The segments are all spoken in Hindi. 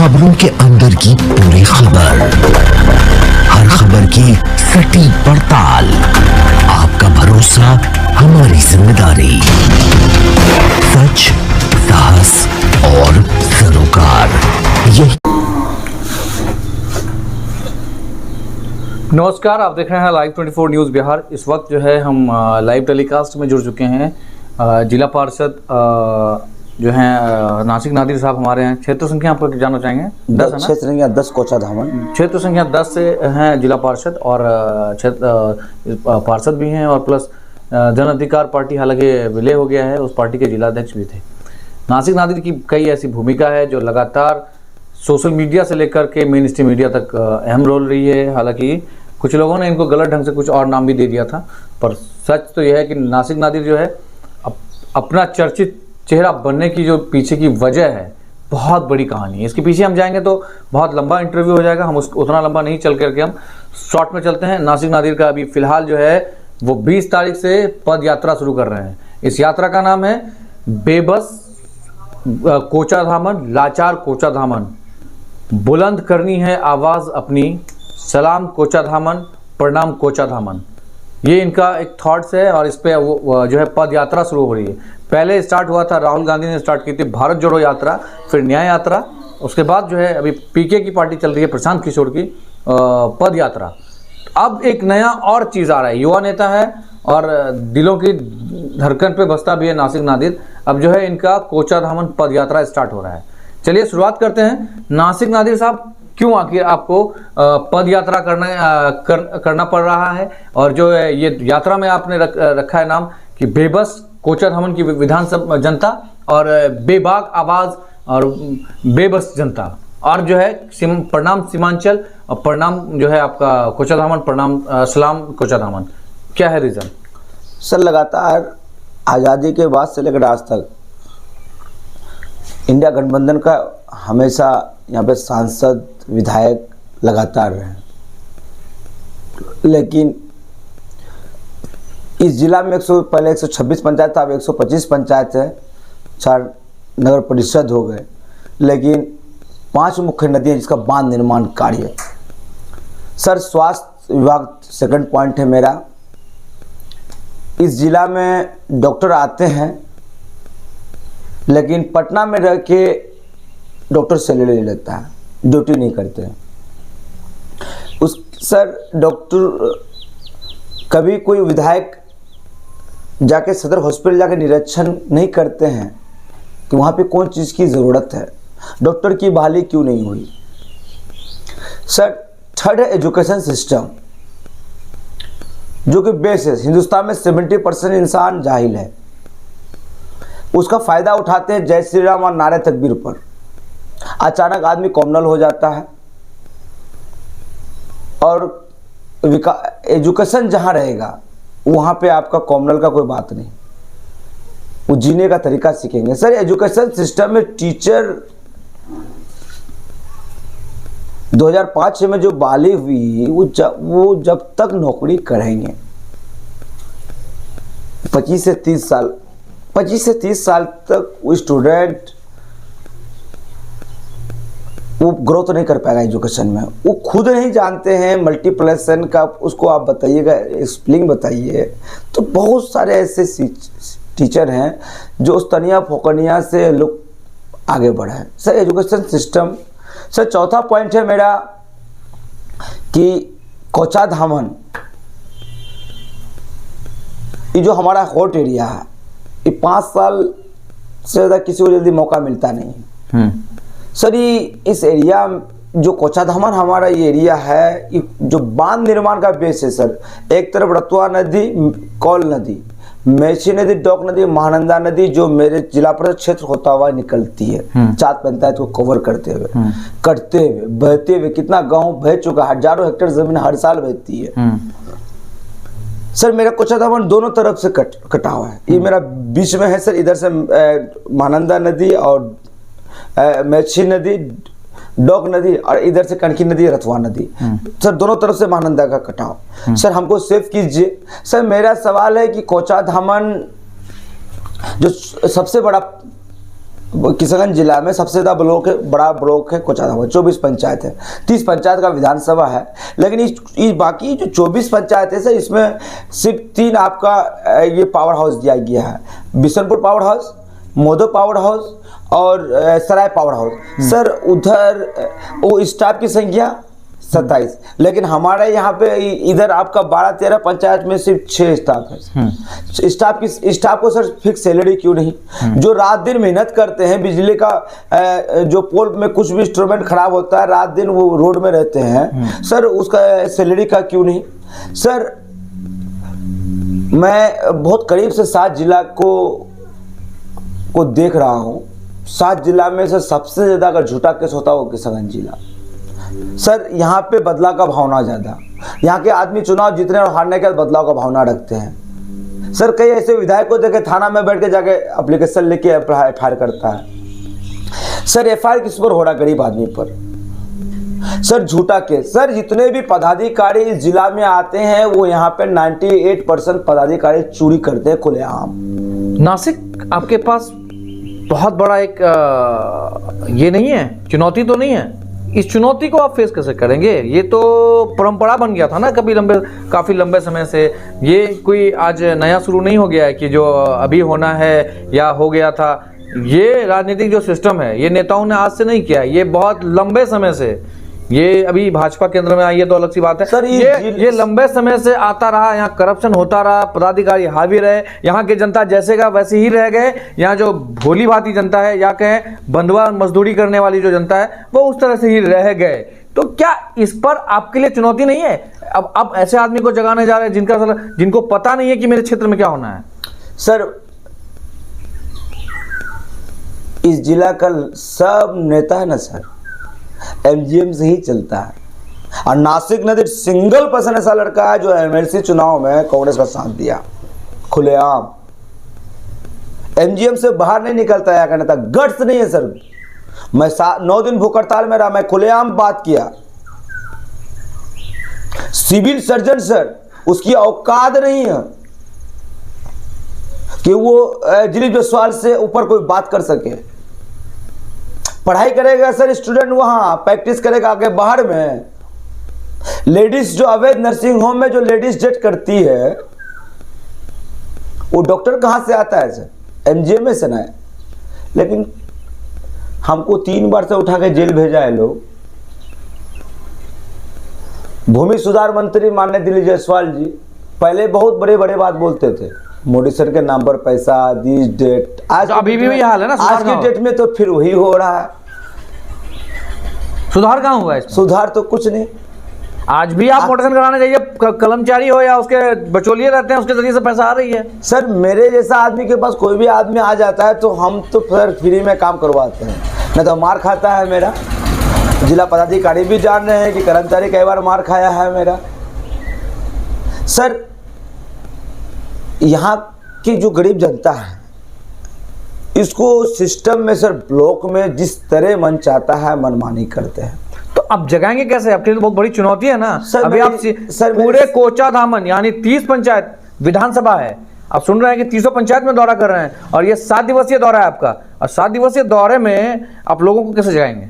खबरों के अंदर की पूरी खबर, हर खबर की सटीक पड़ताल, आपका भरोसा हमारी जिम्मेदारी, सच, साहस और सरोकार, यही। नमस्कार, आप देख रहे हैं लाइव 24 न्यूज़ बिहार। इस वक्त जो है हम लाइव टेलीकास्ट में जुड़ चुके हैं। जिला पार्षद जो हैं नासिक नादिर साहब हमारे हैं। क्षेत्र संख्या आप जानना चाहेंगे? 10 है ना? क्षेत्र संख्या 10 कोचा धामन। क्षेत्र संख्या 10 से हैं जिला पार्षद और पार्षद भी हैं और प्लस जन अधिकार पार्टी हालांकि विलय हो गया है, उस पार्टी के जिलाध्यक्ष भी थे। नासिक नादिर की कई ऐसी भूमिका है जो लगातार सोशल मीडिया से लेकर के मेन स्ट्रीम मीडिया तक अहम रोल रही है। हालांकि कुछ लोगों ने इनको गलत ढंग से कुछ और नाम भी दे दिया था, पर सच तो यह है कि नासिक नादिर जो है अपना चर्चित चेहरा बनने की जो पीछे की वजह है, बहुत बड़ी कहानी है। इसके पीछे हम जाएंगे तो बहुत लंबा इंटरव्यू हो जाएगा, हम उतना लंबा नहीं चल करके हम शॉर्ट में चलते हैं। नासिक नादिर का अभी फिलहाल जो है वो 20 तारीख से पद यात्रा शुरू कर रहे हैं। इस यात्रा का नाम है बेबस कोचा धामन, लाचार कोचा धामन, बुलंद करनी है आवाज़ अपनी, सलाम कोचा धामन, प्रणाम कोचा धामन। ये इनका एक थॉट्स है और इस पे वो जो है पद यात्रा शुरू हो रही है। पहले स्टार्ट हुआ था, राहुल गांधी ने स्टार्ट की थी भारत जोड़ो यात्रा, फिर न्याय यात्रा, उसके बाद जो है अभी पीके की पार्टी चल रही है, प्रशांत किशोर की पद यात्रा। अब एक नया और चीज़ आ रहा है, युवा नेता है और दिलों की धड़कन पे बसता भी है नासिक नादिर। अब जो है इनका कोचा धामन पद यात्रा स्टार्ट हो रहा है। चलिए शुरुआत करते हैं। नासिक नादिर साहब, क्यों आखिर आपको पद यात्रा करना पड़ रहा है, और जो है ये यात्रा में आपने रखा है नाम कि बेबस कोचा धामन की विधानसभा जनता और बेबाक आवाज़ और बेबस जनता, और जो है प्रणाम सीमांचल और प्रणाम जो है आपका कोचा धामन, प्रणाम सलाम कोचा धामन। क्या है रीज़न? सर, लगातार आज़ादी के बाद से लेकर आज तक इंडिया गठबंधन का हमेशा यहाँ पे सांसद विधायक लगातार रहे, लेकिन इस जिला में पहले 126 पंचायत था, अब 125 पंचायत है, 4 नगर परिषद हो गए, लेकिन 5 मुख्य नदियाँ जिसका बांध निर्माण कार्य। सर, स्वास्थ्य विभाग सेकंड पॉइंट है मेरा। इस जिला में डॉक्टर आते हैं, लेकिन पटना में रह के डॉक्टर सैलरी ले लेता है, ड्यूटी नहीं करते हैं। सर, डॉक्टर कभी कोई विधायक जाके सदर हॉस्पिटल जाके निरीक्षण नहीं करते हैं कि वहाँ पे कौन चीज़ की ज़रूरत है, डॉक्टर की बहाली क्यों नहीं हुई। सर, थर्ड है एजुकेशन सिस्टम, जो कि बेस है। हिंदुस्तान में 70% इंसान जाहिल है, उसका फ़ायदा उठाते हैं जय श्री राम और नारे तकबीर पर। अचानक आदमी कॉमनल हो जाता है और एजुकेशन जहाँ रहेगा वहाँ पे आपका कॉमनल का कोई बात नहीं, वो जीने का तरीका सीखेंगे। सर, एजुकेशन सिस्टम में टीचर 2005 में जो बहाली हुई वो जब तक नौकरी करेंगे 25 से 30 साल तक वो स्टूडेंट वो ग्रोथ नहीं कर पाएगा एजुकेशन में। वो खुद नहीं जानते हैं मल्टीप्लिकेशन का, उसको आप बताइएगा, स्पेलिंग बताइए, तो बहुत सारे ऐसे टीचर हैं जो उस तनिया फोकनिया से लोग आगे बढ़े हैं। Sir, education system. सर, चौथा पॉइंट है मेरा कि कोचा धामन, ये जो हमारा हॉट एरिया है, ये 5 साल से ज़्यादा किसी को जल्दी मौका मिलता नहीं। सर, ये इस एरिया जो कोचा धामन हमारा ये एरिया है, ये जो बांध निर्माण का बेस है सर, एक तरफ रतुआ नदी, कौल नदी, मेची नदी, डोक नदी, महानंदा नदी, जो मेरे जिला परिषद क्षेत्र होता हुआ निकलती है, 4 पंचायत को कवर करते हुए, बहते हुए, कितना गांव बह चुका, हजारों हेक्टेयर जमीन हर साल बहती है। सर, मेरा कोचा धामन दोनों तरफ से कटा हुआ है। ये मेरा बीच में है सर, इधर से महानंदा नदी और मेची नदी, डोक नदी, और इधर से कनकी नदी, रतुआ नदी। सर, दोनों तरफ से महानंदा का कटाव। सर, हमको सेव कीजिए। सर, मेरा सवाल है कि कोचा धामन जो सबसे बड़ा किशनगंज जिला में सबसे ज़्यादा ब्लॉक है, बड़ा ब्लॉक है कोचाधामन, 24 पंचायत है, 30 पंचायत का विधानसभा है। लेकिन इस बाकी जो 24 पंचायत है सर, इसमें सिर्फ 3 आपका ये पावर हाउस दिया गया है, Bishanpur power house, Modi power house और सराय पावर हाउस। सर उधर वो स्टाफ की संख्या 27, लेकिन हमारे यहाँ पे इधर आपका 12-13 पंचायत में सिर्फ 6 स्टाफ है। स्टाफ को सर फिक्स सैलरी क्यों नहीं? जो रात दिन मेहनत करते हैं, बिजली का जो पोल में कुछ भी इंस्ट्रूमेंट खराब होता है, रात दिन वो रोड में रहते हैं, सर उसका सैलरी का क्यों नहीं? सर मैं बहुत करीब से 7 जिला को देख रहा हूँ। 7 जिला में से सबसे ज़्यादा अगर झूठा केस होता है वो किशनगंज जिला। सर यहाँ पे बदलाव का भावना ज़्यादा, यहाँ के आदमी चुनाव जीतने और हारने के बाद बदलाव का भावना रखते हैं। सर कई ऐसे विधायक को देखे थाना में बैठ के जाके एप्लीकेशन लेके एफआईआर करता है। सर एफआईआर किस पर हो रहा? गरीब आदमी पर। सर झूठा केस। सर जितने भी पदाधिकारी इस जिला में आते हैं वो यहाँ पे 98% पदाधिकारी चोरी करते हैं खुलेआम। नासिक आपके पास बहुत बड़ा एक ये नहीं है, चुनौती तो नहीं है? इस चुनौती को आप फेस कैसे करेंगे? ये तो परंपरा बन गया था ना काफ़ी लंबे समय से। ये कोई आज नया शुरू नहीं हो गया है कि जो अभी होना है या हो गया था। ये राजनीतिक जो सिस्टम है ये नेताओं ने आज से नहीं किया है, ये बहुत लंबे समय से। ये अभी भाजपा केंद्र में आई है तो अलग सी बात है। सर ये लंबे समय से आता रहा, यहाँ करप्शन होता रहा, पदाधिकारी हावी रहे, यहाँ की जनता जैसे का वैसे ही रह गए। यहाँ जो भोली भांति जनता है या कहें बंधुआ मजदूरी करने वाली जो जनता है वो उस तरह से ही रह गए। तो क्या इस पर आपके लिए चुनौती नहीं है? अब ऐसे आदमी को जगाने जा रहे हैं जिनको पता नहीं है कि मेरे क्षेत्र में क्या होना है। सर इस जिला का सब नेता है ना सर, एमजीएम से ही चलता है। और नासिक नदीर सिंगल पर्सन ऐसा लड़का है जो एमएलसी चुनाव में कांग्रेस का साथ दिया खुलेआम। एमजीएम से बाहर नहीं निकलता है, कहने था गट्स नहीं है सर। मैं 9 दिन भूख हड़ताल में रहा, मैं खुलेआम बात किया। सिविल सर्जन सर उसकी औकात नहीं है कि वो दिलीप जायसवाल से ऊपर कोई बात कर सके। पढ़ाई करेगा सर स्टूडेंट, वहां प्रैक्टिस करेगा आगे बाहर में। लेडीज जो अवैध नर्सिंग होम में जो लेडीज डेट करती है वो डॉक्टर कहां से आता है सर? एमजीएम से ना है। लेकिन हमको 3 बार से उठा के जेल भेजा है लोग। भूमि सुधार मंत्री माननीय दिलीप जायसवाल जी पहले बहुत बड़े बड़े बात बोलते थे, मोदी सर के नाम पर पैसा, दिस डेट। आज अभी भी वही हाल है ना। आज के डेट में तो फिर वही हो रहा है। सुधार कहाँ हुआ है इसमें? सुधार तो कुछ नहीं। आज भी आप मोटेशन कराने जाइए, कर्मचारी हो या उसके बचौलिए रहते हैं, उसके जरिए से पैसा आ रही है। सर मेरे जैसा आदमी के पास कोई भी आदमी आ जाता है तो हम तो फिर फ्री में काम करवाते हैं, नहीं तो मार खाता है मेरा। जिला पदाधिकारी भी जान रहे हैं कि कर्मचारी कई बार मार खाया है मेरा। सर यहाँ की जो गरीब जनता है इसको सिस्टम में सर ब्लॉक में जिस तरह मन चाहता है मनमानी करते हैं। तो अब जगाएंगे कैसे? आपके लिए बहुत बड़ी चुनौती है ना। सर अभी आप पूरे कोचाधामन यानी 30 पंचायत विधानसभा है, आप सुन रहे हैं कि 300 पंचायत में दौरा कर रहे हैं और ये 7 दिवसीय दौरा है आपका। और 7 दिवसीय दौरे में आप लोगों को कैसे जगाएंगे?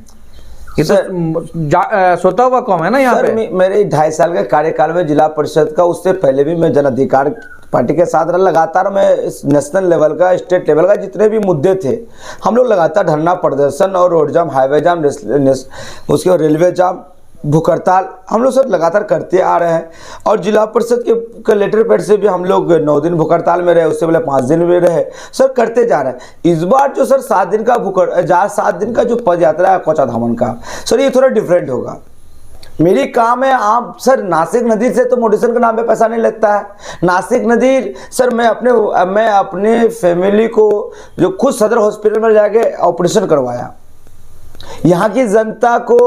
ये तो सोता हुआ कौम है ना यहाँ पे। मेरे 2.5 साल के कार्यकाल में जिला परिषद का, उससे पहले भी मैं जन अधिकार पार्टी के साथ लगातार मैं नेशनल लेवल का, स्टेट लेवल का जितने भी मुद्दे थे हम लोग लगातार धरना प्रदर्शन और रोड जाम, हाईवे जाम, उसके बाद रेलवे जाम, भूख हड़ताल हम लोग सर लगातार करते आ रहे हैं। और जिला परिषद के लेटर पैड से भी हम लोग 9 दिन भूख हड़ताल में रहे, उससे पहले 5 दिन में रहे, सर करते जा रहे हैं। इस बार जो सर 7 दिन का 7 दिन का जो पद यात्रा है कोचाधामन का, सर ये थोड़ा डिफरेंट होगा। मेरी काम है आप सर नासिक नदीर से तो मोडिसन के नाम पे पैसा नहीं लगता है। नासिक नदीर सर मैं अपने फैमिली को जो खुद सदर हॉस्पिटल में जाके ऑपरेशन करवाया। यहाँ की जनता को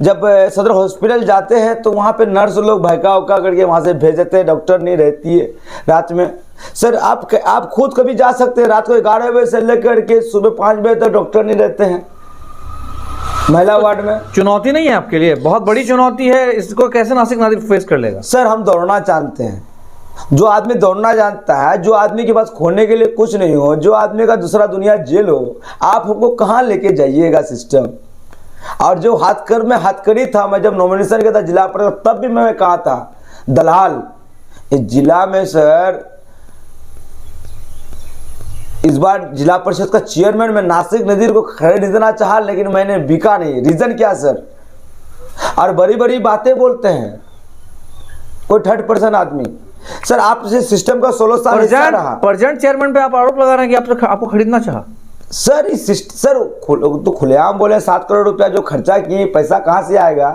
जब सदर हॉस्पिटल जाते हैं तो वहाँ पे नर्स लोग भयका उका करके वहाँ से भेज देते हैं, डॉक्टर नहीं रहती है रात में। सर आप खुद कभी जा सकते हैं, रात को 11 बजे से लेकर के सुबह 5 बजे तक डॉक्टर नहीं रहते हैं महिला वार्ड में। चुनौती नहीं है आपके लिए? बहुत बड़ी चुनौती है। इसको कैसे नासिक नादिर फेस कर लेगा? सर हम दौड़ना जानते हैं, जो आदमी दौड़ना जानता है, जो आदमी के पास खोने के लिए कुछ नहीं हो, जो आदमी का दूसरा दुनिया जेल हो, आप हमको कहाँ लेके जाइएगा सिस्टम। और जो हाथकर में हाथकड़ी था, मैं जब नॉमिनेशन किया था जिला परिषद तब भी मैं कहा था दलाल इस जिला में सर, इस बार जिला परिषद का चेयरमैन मैं नासिक नदीर को खरीदना चाहा लेकिन मैंने बिका नहीं। रीजन क्या सर? और बड़ी बड़ी बातें बोलते हैं कोई थर्ड पर्सन आदमी। सर आप इस सिस्टम का 16 साल हिस्सा रहा। प्रेजेंट चेयरमैन पे आप आरोप लगा रहे हैं कि आपको खरीदना चाहा। सर सर तो खुलेआम बोले 7 करोड़ रुपया जो खर्चा किए, पैसा कहाँ से आएगा?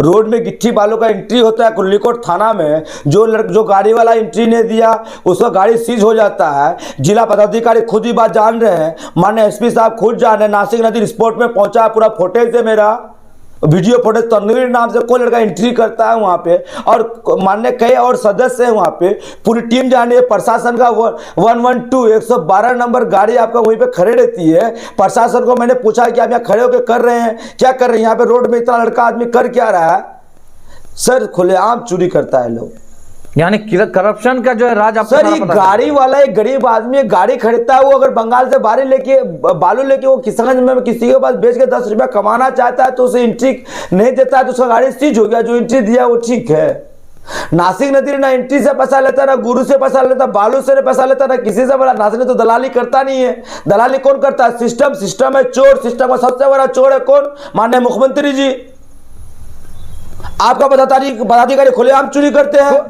रोड में गिट्टी बालू का एंट्री होता है कुल्लीकोट थाना में, जो गाड़ी वाला एंट्री नहीं दिया उसका गाड़ी सीज हो जाता है। जिला पदाधिकारी खुद ही बात जान रहे हैं, माननीय एसपी साहब खुद जान रहे हैं। नासिक नदी स्पॉट में पहुंचा है, पूरा फुटेज है मेरा, वीडियो फुटेज। तनवीर नाम से कोई लड़का एंट्री करता है वहाँ पे, और माननीय कई और सदस्य हैं वहाँ पे, पूरी टीम जाने है। प्रशासन का 112 112 नंबर गाड़ी आपका वहीं पे खड़े रहती है। प्रशासन को मैंने पूछा कि आप यहाँ खड़े होकर कर रहे हैं क्या, कर रहे हैं यहाँ पे रोड में इतना लड़का आदमी कर क्या रहा है? सर खुलेआम चोरी करता है लोग, यानी करप्शन का जो है राज आपको सर। ये गाड़ी वाला एक गरीब आदमी गाड़ी खरीदता है, वो अगर बंगाल से बालू लेके वो किसानगंज में किसी के पास बेच के 10 रुपया कमाना चाहता है तो उसे एंट्री नहीं देता है तो उसका गाड़ी सीज हो गया। जो एंट्री दिया वो ठीक है। नासिक नदी ना एंट्री से पैसा लेता, ना गुरु से पैसा लेता, बालू से पैसा लेता, ना किसी से बड़ा। नासिक तो दलाली करता नहीं है। दलाली कौन करता है? सिस्टम है चोर। सिस्टम का सबसे बड़ा चोर है कौन? माननीय मुख्यमंत्री जी। आपका पदाधिकारी खुलेआम चोरी करते हैं।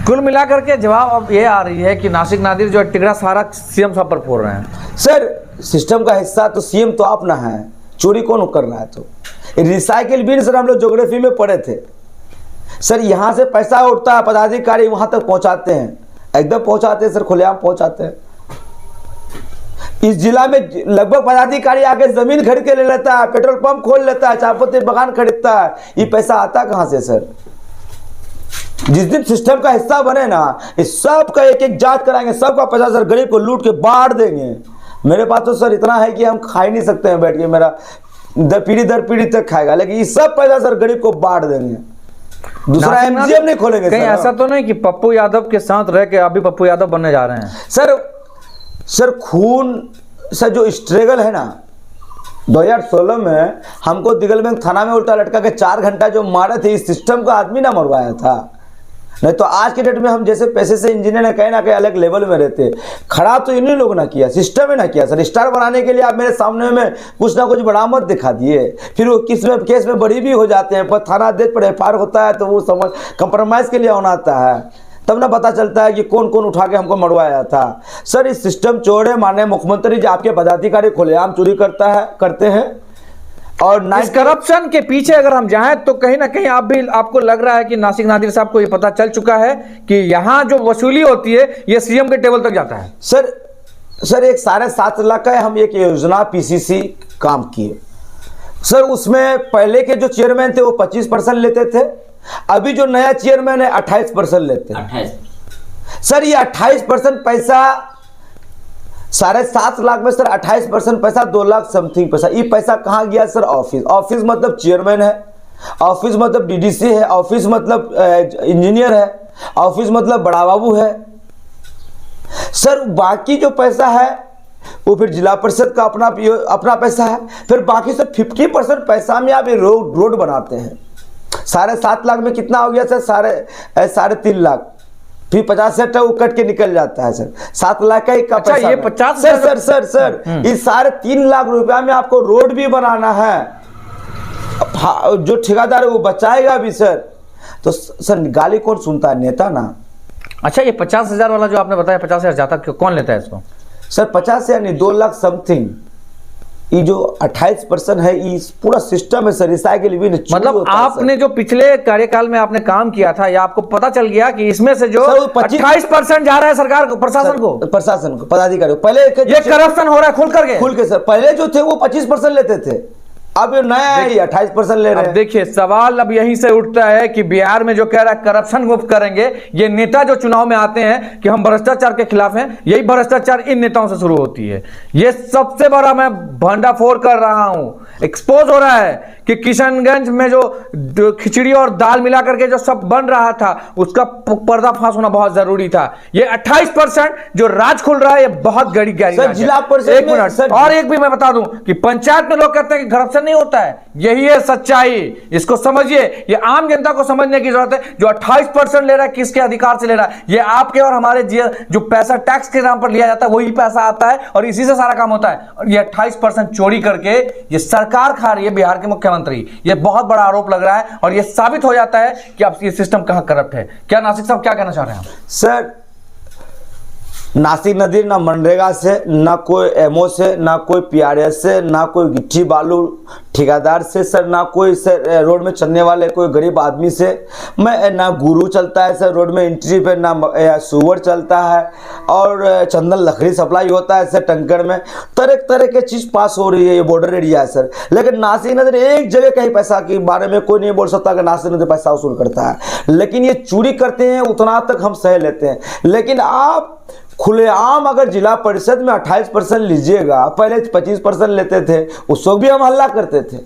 कुल मिलाकर के जवाब अब ये आ रही है कि नासिक नादिर जो टिकड़ा सारा सीएम साहब पर फोड़ रहे हैं। सर सिस्टम का हिस्सा तो सीएम तो आप ना है, चोरी कौन कर रहा है? तो रिसाइकिल बिन सर हम लोग ज्योग्राफी में पढ़े थे सर, यहाँ से पैसा उठता है, पदाधिकारी वहां तक पहुंचाते हैं, एकदम पहुंचाते हैं सर, खुलेआम पहुंचाते हैं। इस जिला में लगभग पदाधिकारी आके जमीन खरीद के ले लेता है, पेट्रोल पंप खोल लेता है, चायपत्ती बागान खरीदता है। ये पैसा आता कहां से सर? जिस दिन सिस्टम का हिस्सा बने ना, इस सब का एक एक जांच कराएंगे, सबका 50,000 गरीब को लूट के बांट देंगे। मेरे पास तो सर इतना है कि हम खा ही नहीं सकते हैं बैठ के, मेरा दर पीढ़ी तक खाएगा, लेकिन ये सब 50,000 गरीब को बांट देंगे। दूसरा एमजीएम नहीं खोलेंगे। कहीं ऐसा तो नहीं कि पप्पू यादव के साथ रह के अभी पप्पू यादव बनने जा रहे हैं? सर खून से जो स्ट्रगल है ना, 2016 में हमको दिगलबैंक थाना में उल्टा लटका के 4 घंटा जो मारे थे, इस सिस्टम का आदमी ना मरवाया था। नहीं तो आज के डेट में हम जैसे पैसे से इंजीनियर कहीं ना कहीं अलग लेवल में रहते। खराब तो इन्हीं लोग ना किया, सिस्टम ही ना किया सर। स्टार बनाने के लिए आप मेरे सामने में कुछ ना कुछ बरामद दिखा दिए, फिर वो केस में बड़ी भी हो जाते हैं, पर थाना अध्यक्ष पर एफआईआर होता है तो वो समझ कंप्रोमाइज के लिए होना आता है, तब ना पता चलता है कि कौन कौन उठा के हमको मरवाया था। सर इस सिस्टम चोर है। माननीय मुख्यमंत्री जी आपके पदाधिकारी खुलेआम चोरी करते हैं। और इस करप्शन के पीछे अगर हम जाएं तो कहीं ना कहीं आपको लग रहा है कि नासिक नादिर साहब को ये पता चल चुका है कि यहां जो वसूली होती है ये सीएम के टेबल तक जाता है। सर एक 7.5 लाख का हम एक योजना पीसीसी काम किए सर। उसमें पहले के जो चेयरमैन थे वो 25% लेते थे, अभी जो नया चेयरमैन है 28% लेते हैं। सर ये 28% पैसा 7.5 लाख में सर 28% पैसा 2 लाख समथिंग पैसा। ये पैसा कहाँ गया सर? ऑफिस मतलब चेयरमैन है, ऑफिस मतलब डीडीसी है, ऑफिस मतलब इंजीनियर है, ऑफिस मतलब बड़ा बाबू है। सर बाकी जो पैसा है वो फिर जिला परिषद का अपना पैसा है। फिर बाकी सर 50% पैसा में आप ये रोड बनाते हैं। 7.5 लाख में कितना हो गया सर? 3.5 लाख। फिर 50 वो कट के निकल जाता है सर। 7 लाख का एक अच्छा, ये 50 सर इस 3.5 लाख रुपया में आपको रोड भी बनाना है, जो ठेकेदार है वो बचाएगा भी सर। तो सर गाली कौन सुनता है? नेता ना। अच्छा ये 50,000 वाला जो आपने बताया 50,000 जाता कौन लेता है इसको? सर 50,000 नहीं 2 लाख समथिंग। ये जो 28% है ये पूरा सिस्टम है सर। रिसाइकिल भी नहीं, मतलब आपने जो पिछले कार्यकाल में आपने काम किया था या आपको पता चल गया कि इसमें से जो 28% जा रहा है सरकार को, प्रशासन को, पदाधिकारी को। पहले ये करप्शन हो रहा है खुल के सर। पहले जो थे वो 25% लेते थे, अब ये नया है, 28% ले रहे अब हैं। देखिए सवाल अब यहीं से उठता है कि बिहार में जो कह रहा है करप्शन मुक्त करेंगे, ये नेता जो चुनाव में आते हैं कि हम भ्रष्टाचार के खिलाफ हैं, यही भ्रष्टाचार इन नेताओं से शुरू होती है। ये सबसे बड़ा मैं भंडाफोड़ कर रहा हूं, एक्सपोज हो रहा है कि किशनगंज में जो खिचड़ी और दाल मिला करके जो सब बन रहा था उसका पर्दाफाश होना बहुत जरूरी था। ये 28% जो राज खुल रहा है ये बहुत गहरी सर, जिला परिषद एक में- मिनट सर, और एक भी मैं बता दूं कि पंचायत में लोग कहते हैं कि करप्शन नहीं होता है, यही है सच्चाई। इसको समझिए, ये आम जनता को समझने की जरूरत है। जो 28% ले रहा है किसके अधिकार से ले रहा है? ये आपके और हमारे जो पैसा टैक्स के नाम पर लिया जाता है वही पैसा आता है और इसी से सारा काम होता है। और ये 28% चोरी करके ये सरकार खा रही है, बिहार के मुख्यमंत्री। ये बहुत बड़ा आरोप लग रहा है और ये साबित हो जाता है कि अब ये सिस्टम कहां करप्ट है। क्या नासिक साहब क्या कहना चाह रहे हैं? सर, नासिक नदी ना मनरेगा से, ना कोई एमओ से, ना कोई पीआरएस से, ना कोई गिट्टी बालू ठेकेदार से सर, ना कोई सर रोड में चलने वाले कोई गरीब आदमी से, मैं ना गुरु चलता है सर रोड में एंट्री पे, ना सुअर चलता है और चंदन लकड़ी सप्लाई होता है सर टंकर में। तरह तरह के चीज़ पास हो रही है, ये बॉर्डर एरिया है सर। लेकिन नासिक नदी एक जगह कहीं पैसा के बारे में कोई नहीं बोल सकता कि नासिक नदी पैसा वसूल करता है, लेकिन ये चोरी करते हैं उतना तक हम सह लेते हैं। लेकिन आप खुलेआम अगर जिला परिषद में 28% लीजिएगा, पहले 25% लेते थे, उस वक्त भी हम हल्ला करते थे।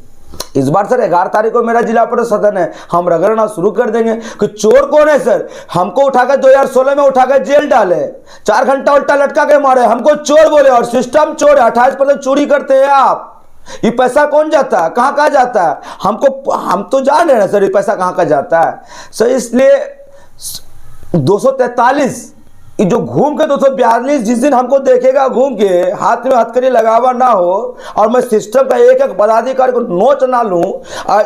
इस बार सर 11 तारीख को मेरा जिला परिषद सदन है, हम रगड़ना शुरू कर देंगे कि चोर कौन है सर। हमको उठाकर 2016 में उठाकर जेल डाले, 4 घंटा उल्टा लटका के मारे, हमको चोर बोले और सिस्टम चोर है। 28% चोरी करते हैं आप, ये पैसा कौन जाता है, कहाँ कहाँ जाता है? हम तो जान रहे हैं सर ये पैसा कहाँ कहाँ जाता है सर। इसलिए 243 ये जो घूम के 242 जिस दिन हमको देखेगा घूम के हाथ में हथकड़ी लगावा ना हो और मैं सिस्टम का एक एक पदाधिकारी को नोच ना लूं,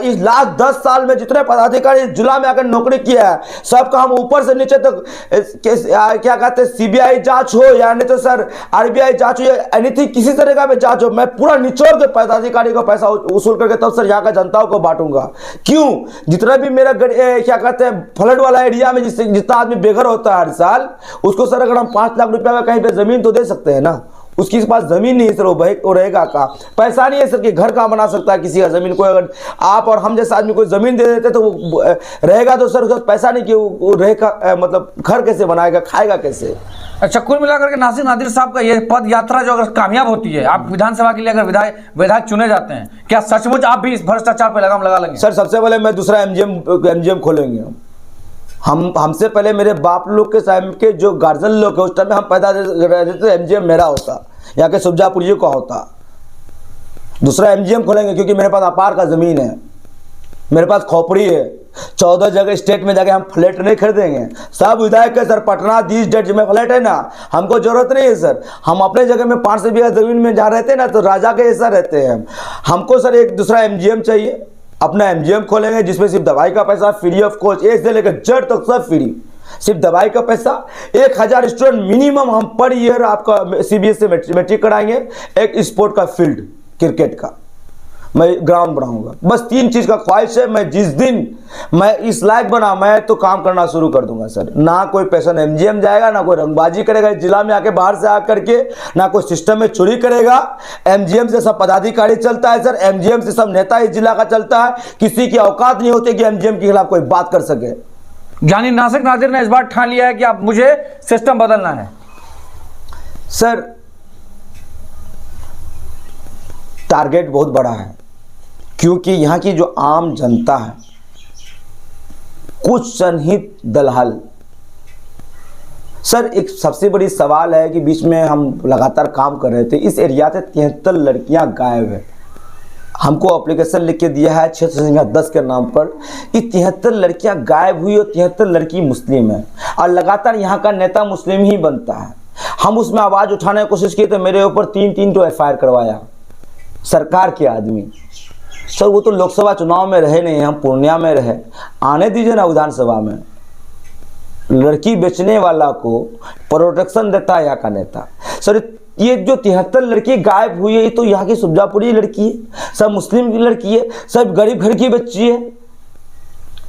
इस लास्ट 10 साल में जितने पदाधिकारी जिला में आकर नौकरी किया है सबका हम ऊपर से नीचे तक क्या कहते हैं सीबीआई जांच हो या नहीं तो सर आरबीआई जांच हो या एनीथिंग किसी तरह का भी जांच हो, मैं पूरा निचोड़ के पदाधिकारी को पैसा वसूल करके तब सर यहाँ का जनताओं को बांटूंगा। क्यों? जितना भी मेरा क्या कहते हैं फ्लड वाला एरिया में जितना आदमी बेघर होता है हर साल, उसको सर अगर हम 5 लाख रुपया में कहीं पे जमीन तो दे सकते हैं ना। उसके पास जमीन नहीं है सर, वो रहेगा का पैसा नहीं है सर कि घर कहाँ बना सकता है किसी का जमीन। कोई अगर आप और हम जैसा आदमी कोई जमीन दे देते तो वो रहेगा तो सर उसका पैसा नहीं कि वो रहेगा, मतलब घर कैसे बनाएगा, खाएगा कैसे। अच्छा, कुल मिलाकर के नासिक नादिर साहब का ये पद यात्रा जो अगर कामयाब होती है, आप विधानसभा के लिए अगर विधायक चुने जाते हैं, क्या सचमुच आप भी इस भ्रष्टाचार पर लगाम लगा लेंगे? सर सबसे पहले मैं दूसरा एमजीएम खोलेंगे। हमसे पहले मेरे बाप लोग के टाइम के जो गार्जियन लोग है उस टाइम में हम पैदा रहते थे, एमजीएम मेरा होता, यहाँ के सुबजापुरी का होता। दूसरा एमजीएम खोलेंगे क्योंकि मेरे पास अपार का जमीन है, मेरे पास खोपड़ी है। 14 जगह स्टेट में जाके हम फ्लैट नहीं खरीदेंगे। सब विधायक है सर, पटना 20 डेट में फ्लैट है ना, हमको जरूरत नहीं है सर। हम अपने जगह में 500 बीघा जमीन में जहाँ रहते हैं ना तो राजा के जैसा रहते हैं। हमको सर एक दूसरा एमजीएम चाहिए, अपना एमजीएम खोलेंगे जिसमें सिर्फ दवाई का पैसा फ्री ऑफ कॉस्ट, ए से लेकर जेड तक सब फ्री, सिर्फ दवाई का पैसा। 1000 स्टूडेंट मिनिमम हम पर ईयर आपका सीबीएसई मैट्रिक कराएंगे। एक स्पोर्ट का फील्ड क्रिकेट का मैं ग्राउंड बनाऊंगा। बस 3 चीज का ख्वाहिश है। मैं जिस दिन मैं इस लायक बना मैं तो काम करना शुरू कर दूंगा सर। ना कोई पैसा एमजीएम जाएगा, ना कोई रंगबाजी करेगा जिला में आके बाहर से आकर के, ना कोई सिस्टम में चोरी करेगा। एमजीएम से सब पदाधिकारी चलता है सर, एमजीएम से सब नेता इस जिला का चलता है। किसी की औकात नहीं होती कि एमजीएम के खिलाफ कोई बात कर सके। यानी नासिक नादिर ने इस बार ठान लिया है कि अब मुझे सिस्टम बदलना है। सर टारगेट बहुत बड़ा है क्योंकि यहाँ की जो आम जनता है, कुछ सन्निहित दलाल। सर एक सबसे बड़ी सवाल है कि बीच में हम लगातार काम कर रहे थे, इस एरिया से 73 लड़कियां गायब है। हमको एप्लीकेशन लिख के दिया है क्षेत्र संख्या 10 के नाम पर। ये 73 लड़कियां गायब हुई और 73 लड़की मुस्लिम है और लगातार यहाँ का नेता मुस्लिम ही बनता है। हम उसमें आवाज़ उठाने की कोशिश की तो मेरे ऊपर 3 तो एफआईआर करवाया सरकार के आदमी। सर वो तो लोकसभा चुनाव में रहे नहीं, हम पूर्णिया में रहे, आने दीजिए ना विधानसभा में। लड़की बेचने वाला को प्रोटेक्शन देता है यहाँ का नेता। सर ये जो 73 लड़की गायब हुई है ये तो यहाँ की सुबजापुरी लड़की है, सब मुस्लिम की लड़की है, सब गरीब घर की बच्ची है।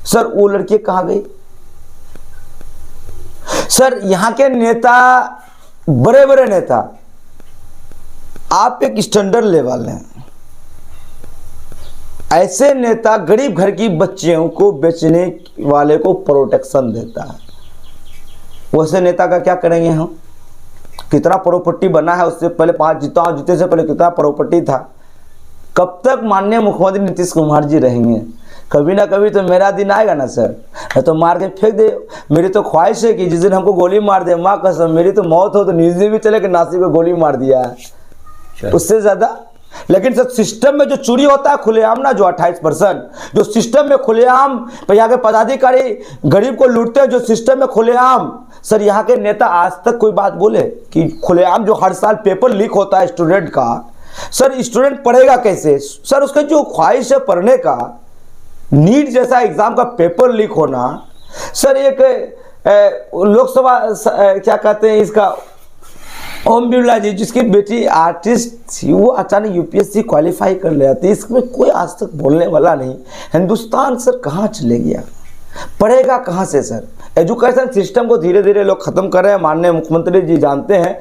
सर वो लड़की कहाँ गई? सर यहाँ के नेता, बड़े बड़े नेता, आप एक स्टैंडर्ड लेवल हैं, ऐसे नेता गरीब घर की बच्चियों को बेचने वाले को प्रोटेक्शन देता है। वैसे नेता का क्या करेंगे हम? कितना प्रॉपर्टी बना है उससे पहले, 5 जीते से पहले कितना प्रॉपर्टी था। कब तक माननीय मुख्यमंत्री नीतीश कुमार जी रहेंगे? कभी ना कभी तो मेरा दिन आएगा ना सर, मैं तो मार के फेंक दे। मेरी तो ख्वाहिश है कि जिस दिन हमको गोली मार दे, माँ कसम मेरी तो मौत हो तो न्यूज़ में भी चले कि नासिर को गोली मार दिया है, उससे ज़्यादा। लेकिन सर सिस्टम में जो चोरी होता है खुलेआम ना, जो 28% जो सिस्टम में खुलेआम यहाँ के पदाधिकारी गरीब को लूटते हैं, जो सिस्टम में खुलेआम, सर यहाँ के नेता आज तक कोई बात बोले कि खुलेआम जो हर साल पेपर लीक होता है स्टूडेंट का, सर स्टूडेंट पढ़ेगा कैसे? सर उसका जो ख्वाहिश है पढ़ने का, नीट जैसा एग्जाम का पेपर लीक होना, सर एक लोकसभा क्या कहते हैं इसका, ओम बिरला जी जिसकी बेटी आर्टिस्ट थी, वो अचानक यूपीएससी क्वालिफाई कर लिया था। इसमें कोई आज तक बोलने वाला नहीं। हिंदुस्तान सर कहाँ चले गया? पढ़ेगा कहाँ से सर? एजुकेशन सिस्टम को धीरे धीरे लोग ख़त्म कर रहे हैं। माननीय मुख्यमंत्री जी जानते हैं,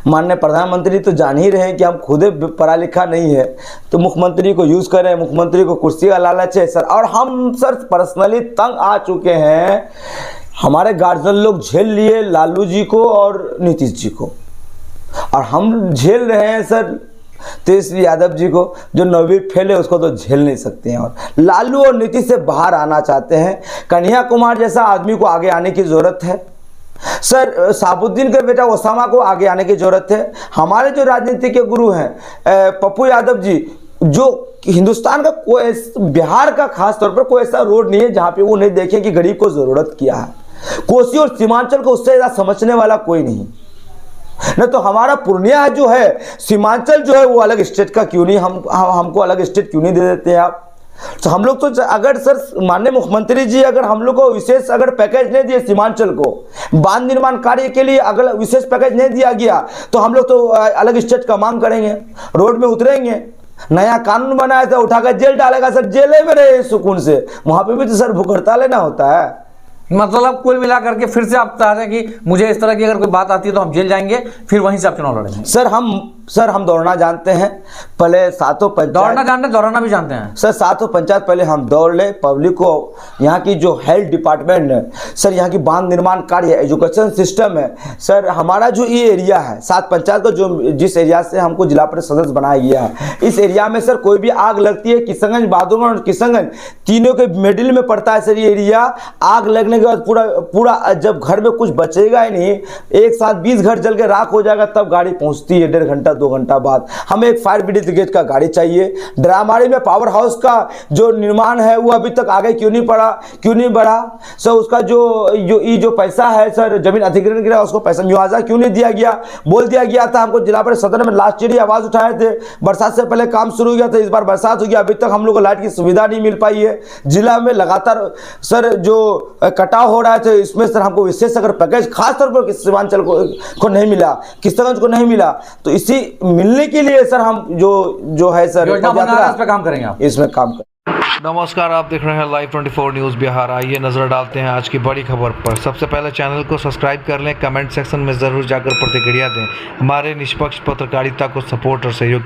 माननीय प्रधानमंत्री तो जान ही रहे हैं कि हम खुद पढ़ा लिखा नहीं है, तो मुख्यमंत्री को यूज़ करें। मुख्यमंत्री को कुर्सी का लालच है सर, और हम सर पर्सनली तंग आ चुके हैं। हमारे गार्जियन लोग झेल लिए लालू जी को और नीतीश जी को, और हम झेल रहे हैं सर तेजस्वी यादव जी को, जो 9वीं फेल है उसको तो झेल नहीं सकते हैं, और लालू और नीतीश से बाहर आना चाहते हैं। कन्हैया कुमार जैसा आदमी को आगे आने की ज़रूरत है सर। साबुद्दीन के बेटा ओसामा को आगे आने की ज़रूरत है। हमारे जो राजनीति के गुरु हैं पप्पू यादव जी, जो हिंदुस्तान का कोई, बिहार का खास तौर पर कोई ऐसा रोड नहीं है जहाँ पे वो नहीं देखें कि गरीब को ज़रूरत क्या है। कोसी और सीमांचल को उससे ज़्यादा समझने वाला कोई नहीं। न तो हमारा पूर्णिया जो है, सीमांचल जो है वो अलग स्टेट का क्यों नहीं, हमको अलग स्टेट क्यों नहीं दे देते हैं आप? तो हम लोग तो अगर सर माननीय मुख्यमंत्री जी अगर हम लोग को विशेष अगर पैकेज नहीं दिए, सीमांचल को बांध निर्माण कार्य के लिए अगर विशेष पैकेज नहीं दिया गया, तो हम लोग तो अलग स्टेट का मांग करेंगे, रोड में उतरेंगे। नया कानून बनाया था, उठाकर जेल डालेगा सर, जेल में रहे सुकून से, वहां पे भी तो सर भूख हड़ताल लेना होता है। मतलब कुल मिला करके फिर से आप चाह रहे हैं कि मुझे इस तरह की अगर कोई बात आती है तो हम जेल जाएंगे, फिर वहीं से आप चुनाव लड़ेंगे? सर हम दौड़ना जानते हैं, पहले 7 पंचायत दौड़ना जानते हैं, दौड़ना भी जानते हैं सर। 7 पंचायत पहले हम दौड़ ले, पब्लिक को यहाँ की जो हेल्थ डिपार्टमेंट है सर, यहाँ की बांध निर्माण कार्य, एजुकेशन सिस्टम है सर, हमारा जो ये एरिया है 7 पंचायत का, जो जिस एरिया से हमको जिला परिषद सदस्य बनाया गया है, इस एरिया में सर कोई भी आग लगती है, किशनगंज, बहादुरगंज और किशनगंज तीनों के मिडिल में पड़ता है सर ये एरिया। आग लगने के बाद पूरा जब घर में कुछ बचेगा ही नहीं, एक साथ 20 घर जल के राख हो जाएगा, तब गाड़ी पहुँचती है 1.5 घंटा 2 घंटा बाद। हमें एक फायर ब्रिगेड का गाड़ी चाहिए। ड्रामारी में पावर हाउस का जो निर्माण है वो अभी तक आगे क्यों नहीं बढ़ा सर? उसका जो पैसा है सर, जमीन अधिग्रहण गिरा, उसको पैसा मुआवजा क्यों नहीं दिया गया? बोल दिया गया था हमको, जिला परिषद सदन में लास्ट ईयर आवाज उठाए थे, बरसात से पहले काम शुरू हो गया था, इस बार बरसात हो गया, अभी तक हम लोग को लाइट की सुविधा नहीं मिल पाई है। जिला में लगातार सर जो कटाव हो रहा है, इसमें सर हमको विशेष अगर पैकेज खास तौर पर सीमांचल को नहीं मिला, किशनगंज को नहीं मिला, तो इसी मिलने के लिए सर हम जो है सर योजना बना रहे हैं, इस पे काम करेंगे, आप इसमें काम करें। नमस्कार, आप देख रहे हैं लाइव 24 न्यूज़ बिहार। आइए नजर डालते हैं आज की बड़ी खबर पर। सबसे पहले चैनल को सब्सक्राइब कर लें, कमेंट सेक्शन में जरूर जाकर प्रतिक्रिया दें। हमारे निष्पक्ष पत्रकारिता को सपोर्ट और सहयोग